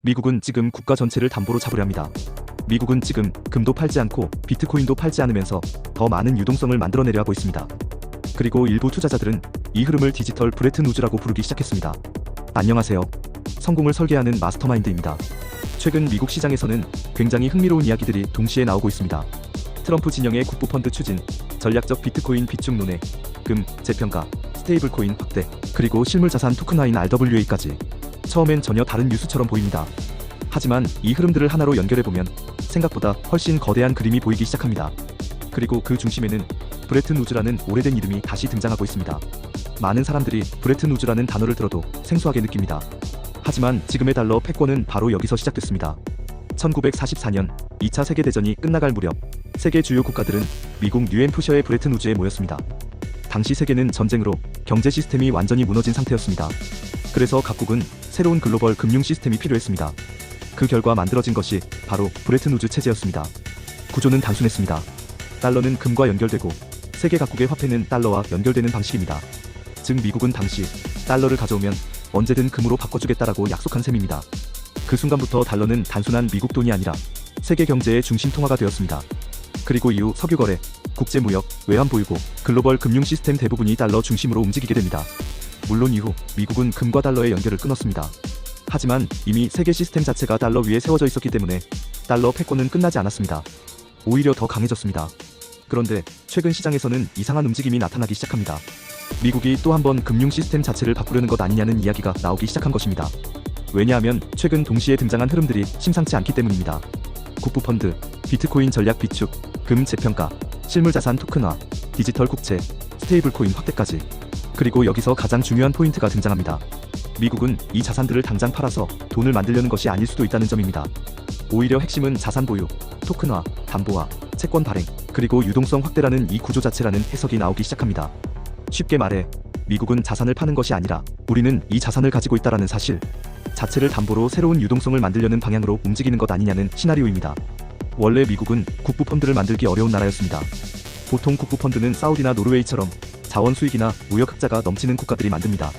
미국은 지금 국가 전체를 담보로 잡으려 합니다. 미국은 지금 금도 팔지 않고 비트코인도 팔지 않으면서 더 많은 유동성을 만들어내려 하고 있습니다. 그리고 일부 투자자들은 이 흐름을 디지털 브레튼 우즈라고 부르기 시작했습니다. 안녕하세요. 성공을 설계하는 마스터마인드입니다. 최근 미국 시장에서는 굉장히 흥미로운 이야기들이 동시에 나오고 있습니다. 트럼프 진영의 국부펀드 추진, 전략적 비트코인 비축 논의, 금, 재평가, 스테이블코인 확대, 그리고 실물자산 토큰화인 RWA까지. 처음엔 전혀 다른 뉴스처럼 보입니다. 하지만 이 흐름들을 하나로 연결해보면 생각보다 훨씬 거대한 그림이 보이기 시작합니다. 그리고 그 중심에는 브레튼 우즈라는 오래된 이름이 다시 등장하고 있습니다. 많은 사람들이 브레튼 우즈라는 단어를 들어도 생소하게 느낍니다. 하지만 지금의 달러 패권은 바로 여기서 시작됐습니다. 1944년 2차 세계대전이 끝나갈 무렵 세계 주요 국가들은 미국 뉴햄프셔의 브레튼 우즈에 모였습니다. 당시 세계는 전쟁으로 경제 시스템이 완전히 무너진 상태였습니다. 그래서 각국은 새로운 글로벌 금융 시스템이 필요했습니다. 그 결과 만들어진 것이 바로 브레튼 우즈 체제였습니다. 구조는 단순했습니다. 달러는 금과 연결되고 세계 각국의 화폐는 달러와 연결되는 방식입니다. 즉 미국은 당시 달러를 가져오면 언제든 금으로 바꿔주겠다라고 약속한 셈입니다. 그 순간부터 달러는 단순한 미국 돈이 아니라 세계 경제의 중심 통화가 되었습니다. 그리고 이후 석유 거래, 국제 무역, 외환 보유고, 글로벌 금융 시스템 대부분이 달러 중심으로 움직이게 됩니다. 물론 이후 미국은 금과 달러의 연결을 끊었습니다. 하지만 이미 세계 시스템 자체가 달러 위에 세워져 있었기 때문에 달러 패권은 끝나지 않았습니다. 오히려 더 강해졌습니다. 그런데 최근 시장에서는 이상한 움직임이 나타나기 시작합니다. 미국이 또 한 번 금융 시스템 자체를 바꾸려는 것 아니냐는 이야기가 나오기 시작한 것입니다. 왜냐하면 최근 동시에 등장한 흐름들이 심상치 않기 때문입니다. 국부펀드, 비트코인 전략 비축, 금 재평가, 실물자산 토큰화, 디지털 국채, 스테이블코인 확대까지. 그리고 여기서 가장 중요한 포인트가 등장합니다. 미국은 이 자산들을 당장 팔아서 돈을 만들려는 것이 아닐 수도 있다는 점입니다. 오히려 핵심은 자산 보유, 토큰화, 담보화, 채권 발행, 그리고 유동성 확대라는 이 구조 자체라는 해석이 나오기 시작합니다. 쉽게 말해 미국은 자산을 파는 것이 아니라 우리는 이 자산을 가지고 있다라는 사실 자체를 담보로 새로운 유동성을 만들려는 방향으로 움직이는 것 아니냐는 시나리오입니다. 원래 미국은 국부펀드를 만들기 어려운 나라였습니다. 보통 국부펀드는 사우디나 노르웨이처럼 자원 수익이나 무역 흑자가 넘치는 국가들이 만듭니다.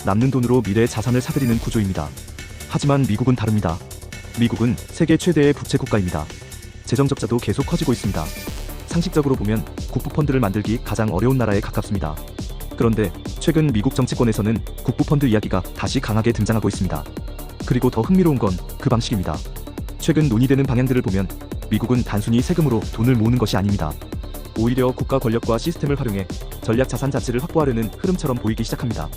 남는 돈으로 미래의 자산을 사들이는 구조입니다. 하지만 미국은 다릅니다. 미국은 세계 최대의 부채 국가입니다. 재정 적자도 계속 커지고 있습니다. 상식적으로 보면 국부펀드를 만들기 가장 어려운 나라에 가깝습니다. 그런데 최근 미국 정치권에서는 국부펀드 이야기가 다시 강하게 등장하고 있습니다. 그리고 더 흥미로운 건 그 방식입니다. 최근 논의되는 방향들을 보면 미국은 단순히 세금으로 돈을 모으는 것이 아닙니다. 오히려 국가 권력과 시스템을 활용해 전략 자산 자체를 확보하려는 흐름처럼 보이기 시작합니다.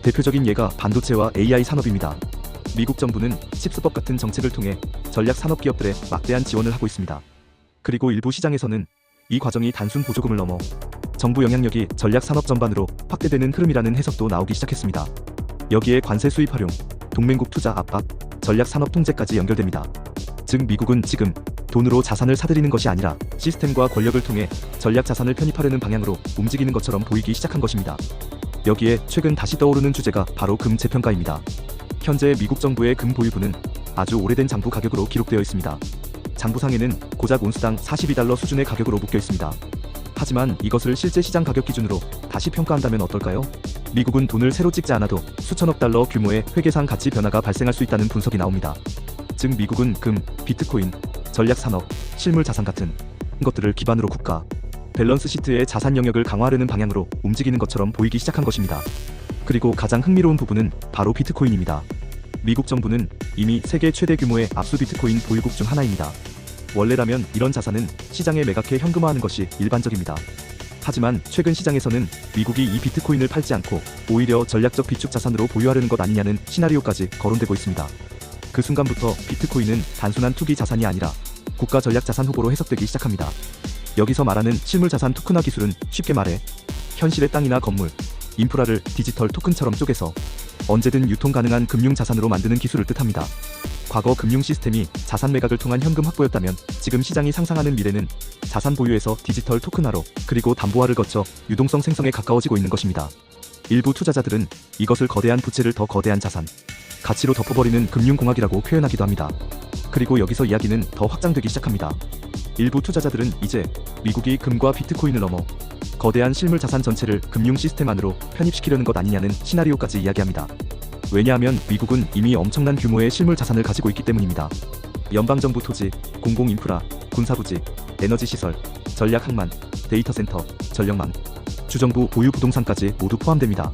대표적인 예가 반도체와 AI 산업입니다. 미국 정부는 칩스법 같은 정책을 통해 전략 산업 기업들에 막대한 지원을 하고 있습니다. 그리고 일부 시장에서는 이 과정이 단순 보조금을 넘어 정부 영향력이 전략 산업 전반으로 확대되는 흐름이라는 해석도 나오기 시작했습니다. 여기에 관세 수입 활용, 동맹국 투자 압박, 전략 산업 통제까지 연결됩니다. 즉 미국은 지금 돈으로 자산을 사들이는 것이 아니라 시스템과 권력을 통해 전략 자산을 편입하려는 방향으로 움직이는 것처럼 보이기 시작한 것입니다. 여기에 최근 다시 떠오르는 주제가 바로 금 재평가입니다. 현재 미국 정부의 금 보유분은 아주 오래된 장부 가격으로 기록되어 있습니다. 장부상에는 고작 온스당 42달러 수준의 가격으로 묶여 있습니다. 하지만 이것을 실제 시장 가격 기준으로 다시 평가한다면 어떨까요? 미국은 돈을 새로 찍지 않아도 수천억 달러 규모의 회계상 가치 변화가 발생할 수 있다는 분석이 나옵니다. 즉 미국은 금, 비트코인, 전략 산업, 실물 자산 같은 것들을 기반으로 국가 밸런스 시트의 자산 영역을 강화하려는 방향으로 움직이는 것처럼 보이기 시작한 것입니다. 그리고 가장 흥미로운 부분은 바로 비트코인입니다. 미국 정부는 이미 세계 최대 규모의 압수 비트코인 보유국 중 하나입니다. 원래라면 이런 자산은 시장에 매각해 현금화하는 것이 일반적입니다. 하지만 최근 시장에서는 미국이 이 비트코인을 팔지 않고 오히려 전략적 비축 자산으로 보유하려는 것 아니냐는 시나리오까지 거론되고 있습니다. 그 순간부터 비트코인은 단순한 투기 자산이 아니라 국가 전략 자산 후보로 해석되기 시작합니다. 여기서 말하는 실물 자산 토큰화 기술은 쉽게 말해 현실의 땅이나 건물, 인프라를 디지털 토큰처럼 쪼개서 언제든 유통 가능한 금융 자산으로 만드는 기술을 뜻합니다. 과거 금융 시스템이 자산 매각을 통한 현금 확보였다면 지금 시장이 상상하는 미래는 자산 보유에서 디지털 토큰화로 그리고 담보화를 거쳐 유동성 생성에 가까워지고 있는 것입니다. 일부 투자자들은 이것을 거대한 부채를 더 거대한 자산, 가치로 덮어버리는 금융공학이라고 표현하기도 합니다. 그리고 여기서 이야기는 더 확장되기 시작합니다. 일부 투자자들은 이제 미국이 금과 비트코인을 넘어 거대한 실물 자산 전체를 금융 시스템 안으로 편입시키려는 것 아니냐는 시나리오까지 이야기합니다. 왜냐하면 미국은 이미 엄청난 규모의 실물 자산을 가지고 있기 때문입니다. 연방정부 토지, 공공인프라, 군사부지, 에너지시설, 전략항만, 데이터센터, 전력망, 주정부 보유 부동산까지 모두 포함됩니다.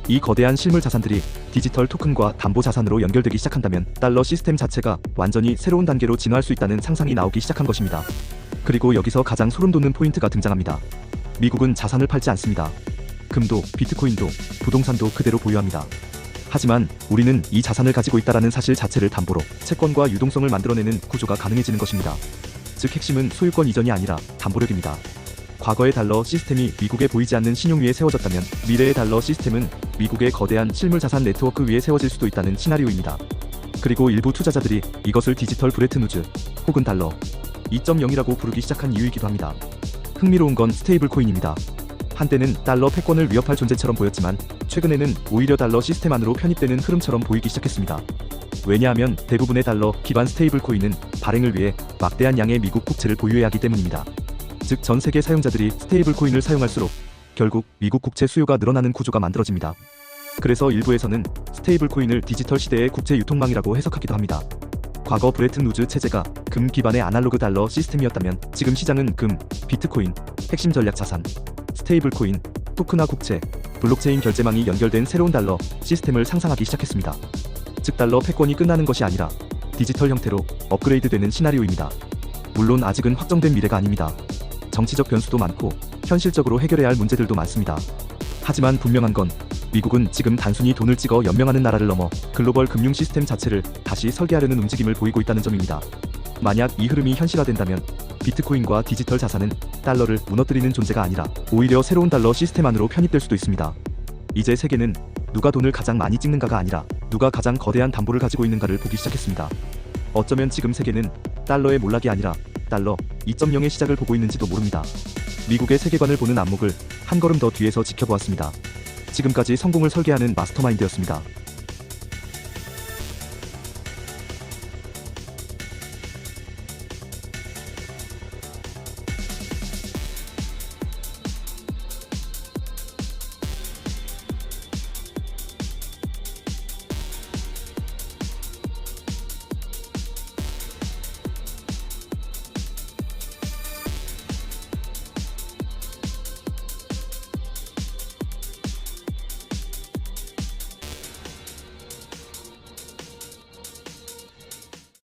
이 거대한 실물 자산들이 디지털 토큰과 담보 자산으로 연결되기 시작한다면 달러 시스템 자체가 완전히 새로운 단계로 진화할 수 있다는 상상이 나오기 시작한 것입니다. 그리고 여기서 가장 소름돋는 포인트가 등장합니다. 미국은 자산을 팔지 않습니다. 금도, 비트코인도, 부동산도 그대로 보유합니다. 하지만 우리는 이 자산을 가지고 있다라는 사실 자체를 담보로 채권과 유동성을 만들어내는 구조가 가능해지는 것입니다. 즉 핵심은 소유권 이전이 아니라 담보력입니다. 과거의 달러 시스템이 미국에 보이지 않는 신용 위에 세워졌다면 미래의 달러 시스템은 미국의 거대한 실물 자산 네트워크 위에 세워질 수도 있다는 시나리오입니다. 그리고 일부 투자자들이 이것을 디지털 브레튼 우즈 혹은 달러 2.0이라고 부르기 시작한 이유이기도 합니다. 흥미로운 건 스테이블 코인입니다. 한때는 달러 패권을 위협할 존재처럼 보였지만 최근에는 오히려 달러 시스템 안으로 편입되는 흐름처럼 보이기 시작했습니다. 왜냐하면 대부분의 달러 기반 스테이블 코인은 발행을 위해 막대한 양의 미국 국채를 보유해야 하기 때문입니다. 즉 전 세계 사용자들이 스테이블 코인을 사용할수록 결국 미국 국채 수요가 늘어나는 구조가 만들어집니다. 그래서 일부에서는 스테이블 코인을 디지털 시대의 국채 유통망이라고 해석하기도 합니다. 과거 브레튼 우즈 체제가 금 기반의 아날로그 달러 시스템이었다면 지금 시장은 금, 비트코인, 핵심 전략 자산, 스테이블 코인, 토큰화 국채, 블록체인 결제망이 연결된 새로운 달러 시스템을 상상하기 시작했습니다. 즉 달러 패권이 끝나는 것이 아니라 디지털 형태로 업그레이드되는 시나리오입니다. 물론 아직은 확정된 미래가 아닙니다. 정치적 변수도 많고 현실적으로 해결해야 할 문제들도 많습니다. 하지만 분명한 건 미국은 지금 단순히 돈을 찍어 연명하는 나라를 넘어 글로벌 금융 시스템 자체를 다시 설계하려는 움직임을 보이고 있다는 점입니다. 만약 이 흐름이 현실화된다면 비트코인과 디지털 자산은 달러를 무너뜨리는 존재가 아니라 오히려 새로운 달러 시스템 안으로 편입될 수도 있습니다. 이제 세계는 누가 돈을 가장 많이 찍는가가 아니라 누가 가장 거대한 담보를 가지고 있는가를 보기 시작했습니다. 어쩌면 지금 세계는 달러의 몰락이 아니라 달러 2.0의 시작을 보고 있는지도 모릅니다. 미국의 세계관을 보는 안목을 한 걸음 더 뒤에서 지켜보았습니다. 지금까지 성공을 설계하는 마스터마인드였습니다.